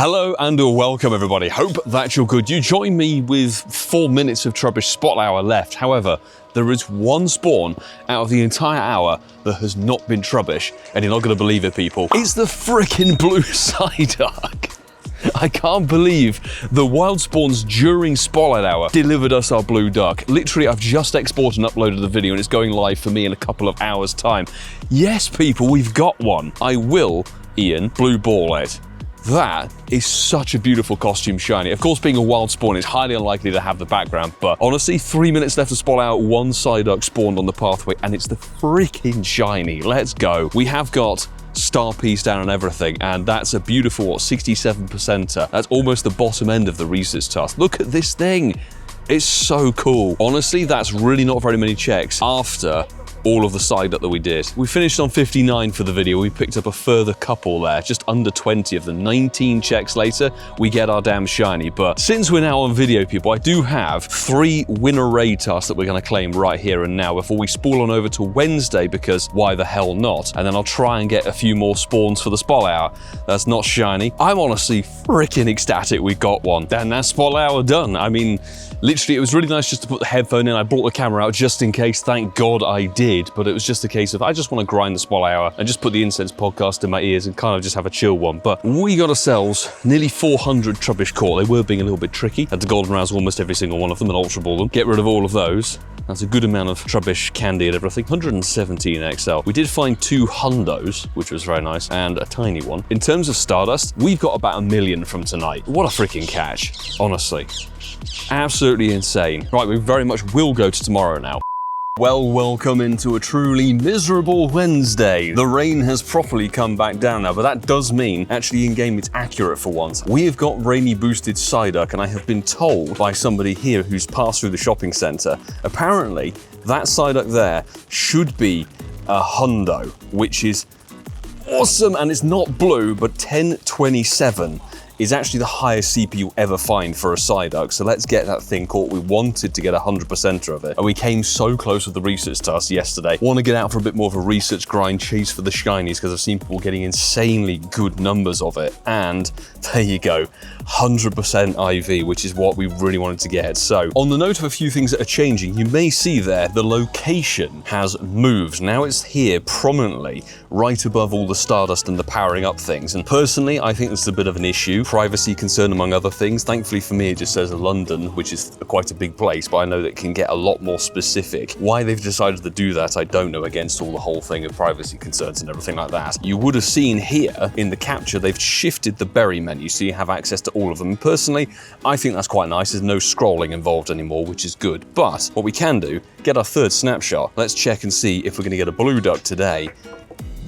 Hello and welcome everybody. Hope that you're good. You join me with 4 minutes of Trubbish Spot Hour left. However, there is one spawn out of the entire hour that has not been Trubbish, and you're not going to believe it, people. It's the frickin' blue Psyduck. I can't believe the wild spawns during Spotlight Hour delivered us our blue duck. Literally, I've just exported and uploaded the video and it's going live for me in a couple of hours' time. Yes, people, we've got one. I will, Ian, blue ball it. That is such a beautiful costume shiny. Of course, being a wild spawn is highly unlikely to have the background, but honestly, 3 minutes left to spawn out, one Psyduck spawned on the pathway, and it's the freaking shiny. Let's go. We have got star piece down and everything, and that's a beautiful, what, 67%er. That's almost the bottom end of the research task. Look at this thing. It's so cool. Honestly, that's really not very many checks after all of the Psyduck that we did. We finished on 59 for the video. We picked up a further couple there, just under 20 of them. 19 checks later, we get our damn shiny. But since we're now on video, people, I do have 3 winner raid tasks that we're going to claim right here and now before we spool on over to Wednesday, because why the hell not? And then I'll try and get a few more spawns for the Spotlight Hour. That's not shiny. I'm honestly freaking ecstatic we got one. And that's Spotlight Hour done. I mean, literally, it was really nice just to put the headphone in. I brought the camera out just in case. Thank God I did. But it was just a case of, I just want to grind the Spotlight Hour and just put the Incense podcast in my ears and kind of just have a chill one. But we got ourselves nearly 400 Trubbish caught. They were being a little bit tricky. Had to golden razz almost every single one of them and ultra ball them. Get rid of all of those. That's a good amount of Trubbish candy and everything. 117 XL. We did find 2 Hundos, which was very nice, and a tiny one. In terms of Stardust, we've got about 1 million from tonight. What a freaking catch, honestly. Absolutely insane. Right, we very much will go to tomorrow now. Well, welcome into a truly miserable Wednesday. The rain has properly come back down now, but that does mean actually in-game it's accurate for once. We have got rainy boosted Psyduck, and I have been told by somebody here who's passed through the shopping centre, apparently that Psyduck there should be a Hundo, which is awesome, and it's not blue, but 1027 is actually the highest CP you'll ever find for a Psyduck, so let's get that thing caught. We wanted to get 100% of it, and we came so close with the research task yesterday. Want to get out for a bit more of a research grind, chase for the shinies, because I've seen people getting insanely good numbers of it, and there you go, 100% IV, which is what we really wanted to get. So, on the note of a few things that are changing, you may see there, the location has moved. Now it's here prominently, right above all the Stardust and the powering up things, and personally, I think this is a bit of an issue. Privacy concern among other things. Thankfully for me, it just says London, which is quite a big place, but I know that it can get a lot more specific. Why they've decided to do that, I don't know, against all the whole thing of privacy concerns and everything like that. You would have seen here in the capture, they've shifted the berry menu, so you have access to all of them. And personally, I think that's quite nice. There's no scrolling involved anymore, which is good. But what we can do, get our third snapshot. Let's check and see if we're going to get a blue duck today.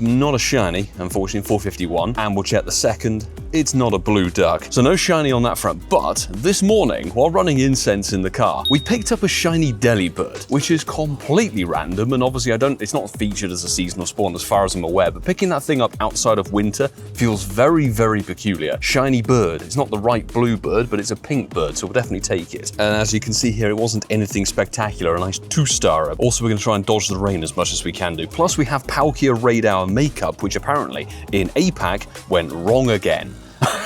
Not a shiny, unfortunately, 451. And we'll check the second. It's not a blue duck. So no shiny on that front. But this morning, while running Incense in the car, we picked up a shiny Delibird, which is completely random. And obviously, it's not featured as a seasonal spawn as far as I'm aware. But picking that thing up outside of winter feels very, very peculiar. Shiny bird. It's not the right blue bird, but it's a pink bird. So we'll definitely take it. And as you can see here, it wasn't anything spectacular. A nice 2-star. Also, we're going to try and dodge the rain as much as we can do. Plus, we have Palkia Raid Hour makeup, which apparently in APAC went wrong again.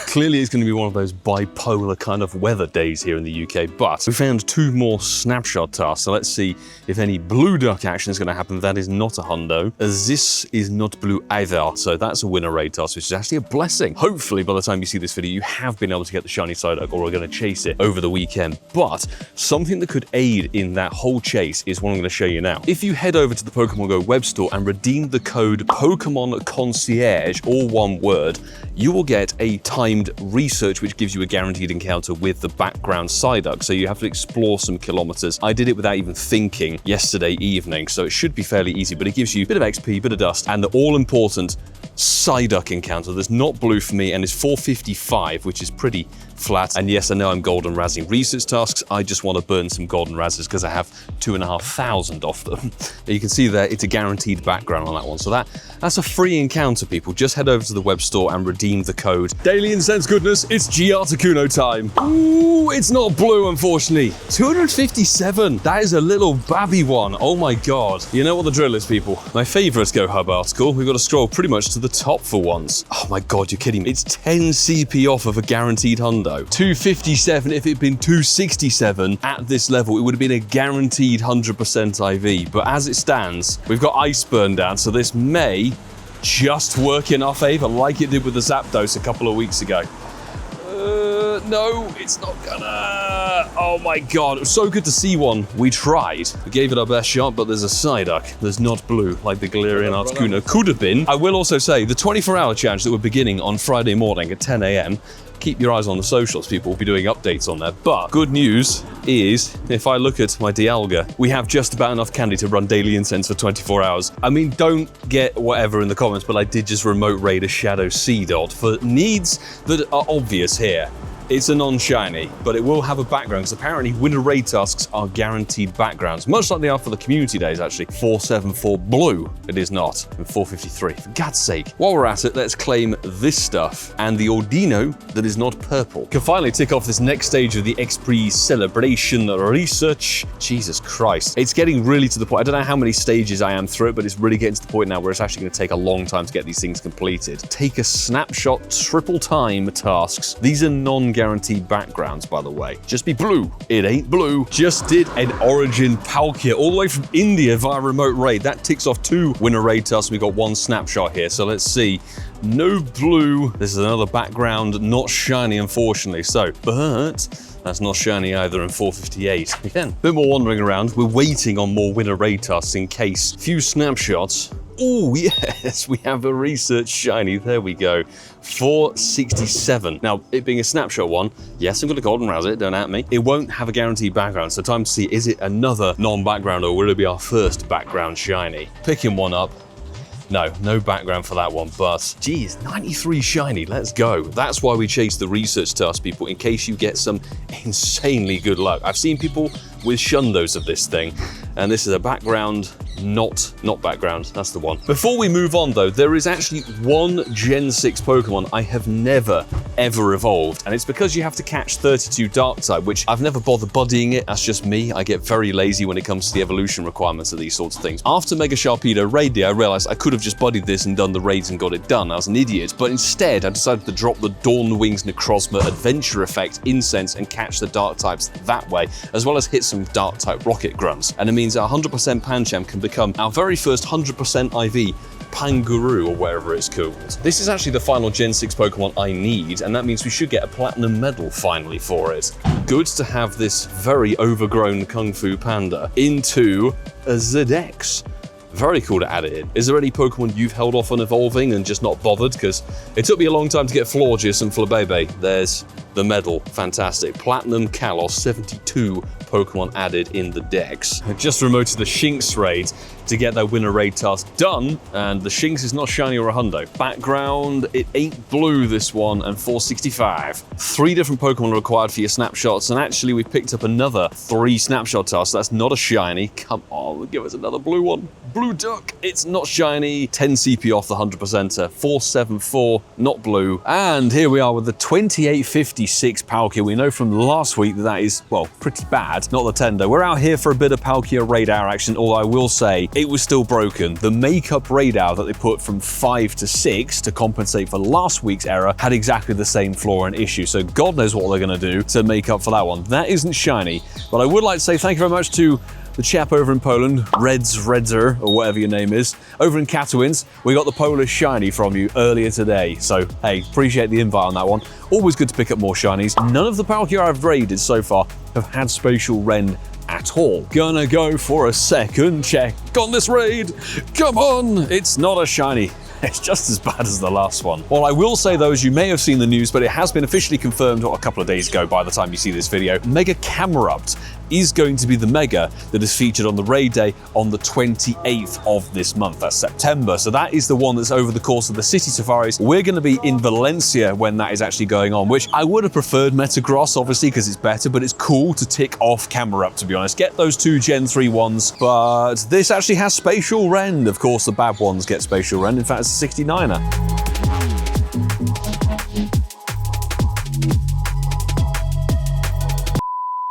Clearly it's going to be one of those bipolar kind of weather days here in the UK, but we found 2 more snapshot tasks, so let's see if any blue duck action is going to happen. That is not a Hundo. This is not blue either, so that's a winner raid task, which is actually a blessing. Hopefully by the time you see this video, you have been able to get the shiny Psyduck, or are going to chase it over the weekend. But something that could aid in that whole chase is what I'm going to show you now. If you head over to the Pokémon GO web store and redeem the code Pokémon Concierge, all one word, you will get a timed research which gives you a guaranteed encounter with the background Psyduck, so you have to explore some kilometers. I did it without even thinking yesterday evening, so it should be fairly easy, but it gives you a bit of XP, bit of dust, and the all-important Psyduck encounter that's not blue for me and is 455, which is pretty flat. And yes, I know I'm golden razzing research tasks. I just want to burn some golden razzes because I have 2,500 of them. You can see there, it's a guaranteed background on that one. So that's a free encounter, people. Just head over to the web store and redeem redeem the code. Daily Incense goodness, it's G Articuno time. Ooh, it's not blue, unfortunately. 257. That is a little babby one. Oh my god. You know what the drill is, people. My favorite Go Hub article. We've got to scroll pretty much to the top for once. Oh my god, you're kidding me. It's 10 CP off of a guaranteed hundo. 257. If it'd been 267 at this level, it would have been a guaranteed 100% IV. But as it stands, we've got Iceburn down, so this may just work in our favor like it did with the Zapdos a couple of weeks ago. No, it's not gonna. Oh my god, it was so good to see one. We tried. We gave it our best shot, but there's a Psyduck. There's not blue like the Galarian Articuno could have been. I will also say the 24-hour challenge that we're beginning on Friday morning at 10 a.m. Keep your eyes on the socials, people will be doing updates on there. But good news is, if I look at my Dialga, we have just about enough candy to run daily incense for 24 hours. I mean, don't get whatever in the comments, but I did just remote raid a Shadow Seedot for needs that are obvious here. It's a non-shiny, but it will have a background because apparently winter raid tasks are guaranteed backgrounds, much like they are for the community days actually. 474 blue, it is not, and 453, for God's sake. While we're at it, let's claim this stuff and the Ordino that is not purple. Can finally tick off this next stage of the XP Celebration Research. Jesus Christ. It's getting really to the point. I don't know how many stages I am through it, but it's really getting to the point now where it's actually going to take a long time to get these things completed. Take a snapshot triple time tasks. These are non-guaranteed backgrounds, by the way. Just be blue. It ain't blue. Just did an Origin Palkia all the way from India via remote raid. That ticks off 2 winner raid tasks. We got 1 snapshot here. So let's see. No blue. This is another background, not shiny, unfortunately. So, but that's not shiny either in 458. Again, a bit more wandering around. We're waiting on more winner raid tasks in case. Few snapshots. Oh, yes, we have a research shiny. There we go. 467. Now, it being a snapshot one, yes, I'm going to golden rouse it, don't at me. It won't have a guaranteed background, so time to see, is it another non-background or will it be our first background shiny? Picking one up. No background for that one, but geez, 93 shiny, let's go. That's why we chase the research task, people, in case you get some insanely good luck. I've seen people with Shundos of this thing, and this is a background, not background, that's the one. Before we move on though, there is actually one Gen 6 Pokemon I have never, ever evolved, and it's because you have to catch 32 Dark type, which I've never bothered buddying it, that's just me. I get very lazy when it comes to the evolution requirements of these sorts of things. After Mega Sharpedo Raid Day, I realized I could have just buddied this and done the raids and got it done. I was an idiot, but instead I decided to drop the Dawn Wings Necrozma Adventure Effect Incense and catch the Dark types that way, as well as hit some Dark type Rocket Grunts. And it means our 100% Pancham can become our very first 100% IV Panguru, or wherever it's called. This is actually the final Gen 6 Pokemon I need, and that means we should get a Platinum Medal finally for it. Good to have this very overgrown Kung Fu Panda into a ZX. Very cool to add it in. Is there any Pokemon you've held off on evolving and just not bothered? Because it took me a long time to get Florges and Flabebe. There's the medal. Fantastic. Platinum Kalos, 72 Pokemon added in the Dex. I just remoted the Shinx raid to get that winner raid task done, and the Shinx is not shiny or a hundo. Background, it ain't blue, this one, and 465. 3 different Pokemon required for your snapshots, and actually we've picked up another 3 snapshot tasks. That's not a shiny. Come on, give us another blue one. Blue Duck, it's not shiny. 10 CP off the 100%er. 474, not blue. And here we are with the 2856 Palkia. We know from last week that that is, well, pretty bad. Not the tender. We're out here for a bit of Palkia raid hour action, although I will say it was still broken. The makeup raid hour that they put from 5 to 6 to compensate for last week's error had exactly the same flaw and issue. So God knows what they're going to do to make up for that one. That isn't shiny. But I would like to say thank you very much to the chap over in Poland, Redzer, or whatever your name is. Over in Katowice, we got the Polish shiny from you earlier today. So, hey, appreciate the invite on that one. Always good to pick up more shinies. None of the Palkia I've raided so far have had Spacial Rend at all. Gonna go for a second check on this raid. Come on, it's not a shiny. It's just as bad as the last one. Well, I will say though, as you may have seen the news, but it has been officially confirmed a couple of days ago by the time you see this video, Mega Camerupt is going to be the Mega that is featured on the raid day on the 28th of this month. That's September. So that is the one that's over the course of the city safaris. We're going to be in Valencia when that is actually going on, which I would have preferred Metagross, obviously, because it's better, but it's cool to tick off Camerupt, to be honest. Get those 2 Gen 3 ones, but this actually has Spacial Rend. Of course, the bad ones get Spacial Rend. In fact, it's a 69er.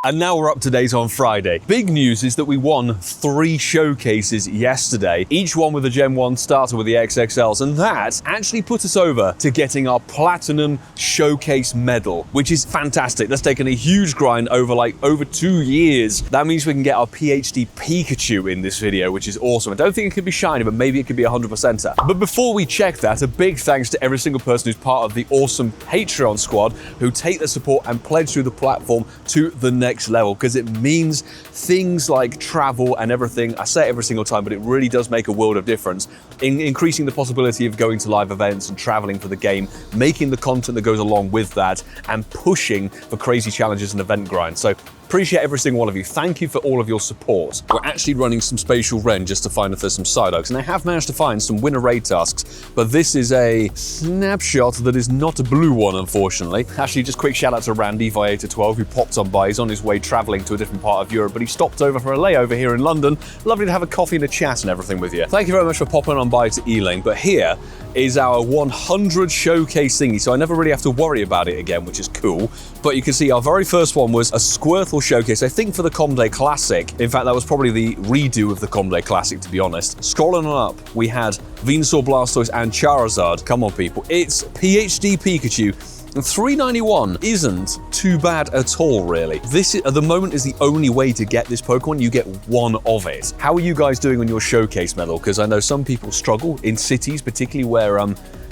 And now we're up to date on Friday. Big news is that we won 3 showcases yesterday, each one with a Gen 1 starter with the XXLs, and that actually put us over to getting our Platinum Showcase medal, which is fantastic. That's taken a huge grind over 2 years. That means we can get our PhD Pikachu in this video, which is awesome. I don't think it could be shiny, but maybe it could be a 100%er. But before we check that, a big thanks to every single person who's part of the awesome Patreon squad who take their support and pledge through the platform to the next level, because it means things like travel and everything. I say it every single time, but it really does make a world of difference in increasing the possibility of going to live events and traveling for the game, making the content that goes along with that, and pushing for crazy challenges and event grinds. So appreciate every single one of you. Thank you for all of your support. We're actually running some Spacial Rend just to find if there's some Psyducks, and I have managed to find some winner raid tasks, but this is a snapshot that is not a blue one, unfortunately. Actually, just quick shout out to Randy via 12 who popped on by. He's on his way traveling to a different part of Europe, but he stopped over for a layover here in London. Lovely to have a coffee and a chat and everything with you. Thank you very much for popping on by to Ealing, but here is our 100 showcase thingy, so I never really have to worry about it again, which is cool. But you can see our very first one was a Squirtle showcase, I think for the Comday Classic. In fact, that was probably the redo of the Comday Classic, to be honest. Scrolling on up, we had Venusaur, Blastoise, and Charizard. Come on, people. It's PhD Pikachu. And 391 isn't too bad at all, really. This, at the moment, is the only way to get this Pokemon. You get one of it. How are you guys doing on your showcase medal? Because I know some people struggle in cities, particularly where,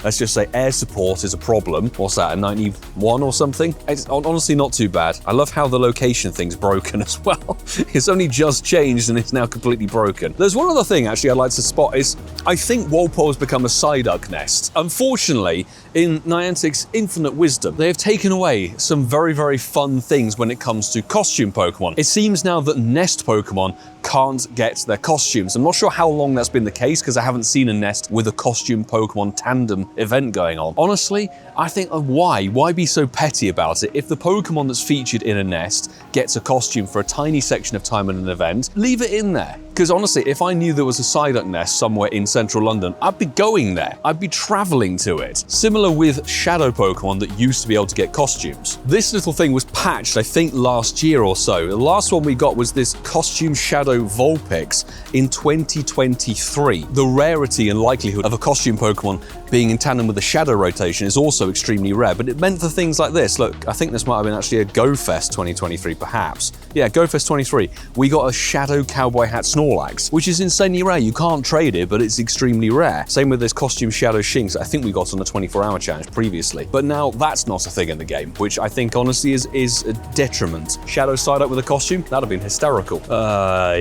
let's just say air support is a problem. What's that, a 91 or something? It's honestly not too bad. I love how the location thing's broken as well. It's only just changed and it's now completely broken. There's one other thing actually I'd like to spot is, I think Walpole has become a Psyduck nest. Unfortunately, in Niantic's infinite wisdom, they have taken away some very, very fun things when it comes to costume Pokemon. It seems now that nest Pokemon can't get their costumes. I'm not sure how long that's been the case because I haven't seen a nest with a costume Pokemon tandem event going on. Honestly, I think why be so petty about it? If the Pokemon that's featured in a nest gets a costume for a tiny section of time in an event, leave it in there. Because honestly, if I knew there was a Psyduck nest somewhere in central London, I'd be going there. I'd be traveling to it. Similar with Shadow Pokemon that used to be able to get costumes. This little thing was patched, I think, last year or so. The last one we got was this Costume Shadow Vulpix in 2023. The rarity and likelihood of a costume Pokemon being in tandem with the Shadow rotation is also extremely rare, but it meant for things like this. Look, I think this might have been actually a GoFest 2023, perhaps. Yeah, GoFest 23. We got a Shadow Cowboy Hat Snorlax, which is insanely rare. You can't trade it, but it's extremely rare. Same with this Costume Shadow Shinx I think we got on the 24-hour challenge previously. But now that's not a thing in the game, which I think honestly is a detriment. Shadow Psyduck with a costume? That'd have been hysterical.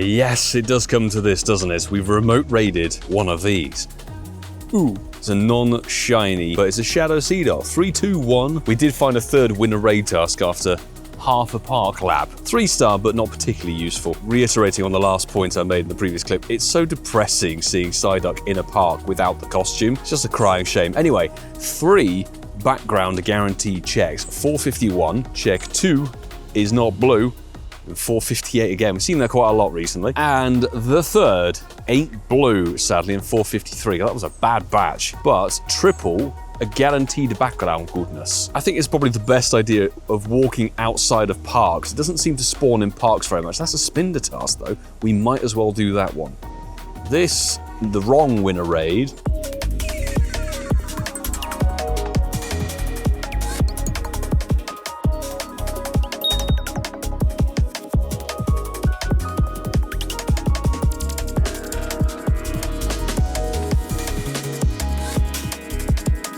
Yes, it does come to this, doesn't it? We've remote raided one of these. Ooh. It's a non-shiny, but it's a Shadow Seedot. 321. We did find a third winner raid task after half a park lab. 3-star, but not particularly useful. Reiterating on the last point I made in the previous clip, it's so depressing seeing Psyduck in a park without the costume. It's just a crying shame. Anyway, 3 background guaranteed checks. 451, check 2 is not blue. 458 again. We've seen that quite a lot recently. And the third ain't blue, sadly, in 453. That was a bad batch. But triple, a guaranteed background goodness. I think it's probably the best idea of walking outside of parks. It doesn't seem to spawn in parks very much. That's a Spinder task, though. We might as well do that one. This, the wrong winner raid.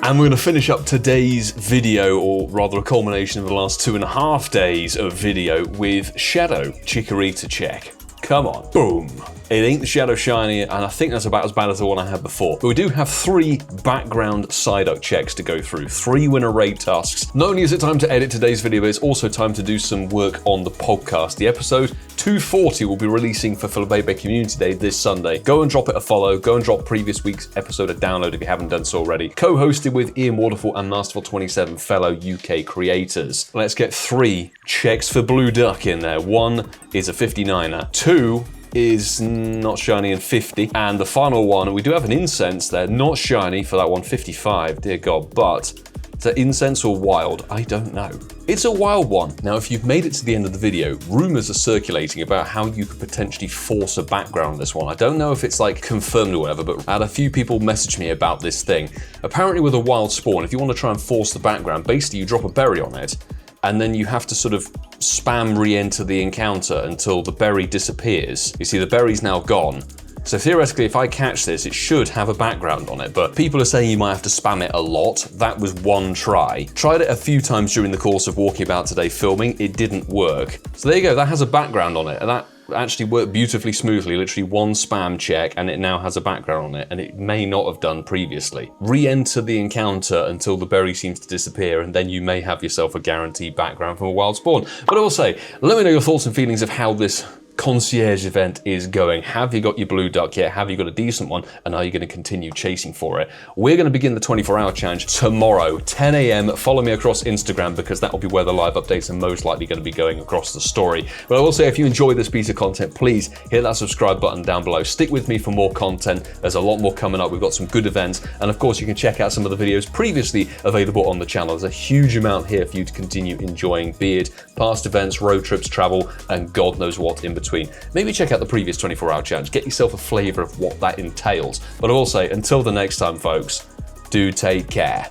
And we're going to finish up today's video, or rather a culmination of the last 2.5 days of video, with Shadow Chikorita check. Come on. Boom. It ain't the Shadow Shiny, and I think that's about as bad as the one I had before. But we do have 3 background Psyduck checks to go through, 3 winner raid tasks. Not only is it time to edit today's video, but it's also time to do some work on the podcast. The episode 240 will be releasing for Philibebe Community Day this Sunday. Go and drop it a follow. Go and drop previous week's episode a download if you haven't done so already. Co-hosted with Ian Waterfall and Masterful27 fellow UK creators. Let's get 3 checks for Blue Duck in there. 1 is a 59er. 2 is not shiny and 50. And the final one, we do have an incense there, not shiny for that one, 55, dear God, but is that incense or wild? I don't know. It's a wild one. Now, if you've made it to the end of the video, rumors are circulating about how you could potentially force a background on this one. I don't know if it's like confirmed or whatever, but I had a few people message me about this thing. Apparently with a wild spawn, if you want to try and force the background, basically you drop a berry on it, and then you have to sort of spam re-enter the encounter until the berry disappears. You see, the berry's now gone. So theoretically, if I catch this, it should have a background on it, but people are saying you might have to spam it a lot. That was one try. Tried it a few times during the course of walking about today filming, it didn't work. So there you go, that has a background on it, and that actually worked beautifully smoothly, literally one spam check, and it now has a background on it, and it may not have done previously. Re-enter the encounter until the berry seems to disappear, and then you may have yourself a guaranteed background from a wild spawn. But I will say, let me know your thoughts and feelings of how this concierge event is going. Have you got your blue duck yet? Have you got a decent one? And are you going to continue chasing for it? We're going to begin the 24-hour challenge tomorrow, 10 a.m. Follow me across Instagram because that will be where the live updates are most likely going to be going across the story. But I will say, if you enjoy this piece of content, please hit that subscribe button down below. Stick with me for more content. There's a lot more coming up. We've got some good events. And of course, you can check out some of the videos previously available on the channel. There's a huge amount here for you to continue enjoying, be it past events, road trips, travel, and God knows what in between. Maybe check out the previous 24-hour challenge, get yourself a flavour of what that entails. But I will say, until the next time, folks, do take care.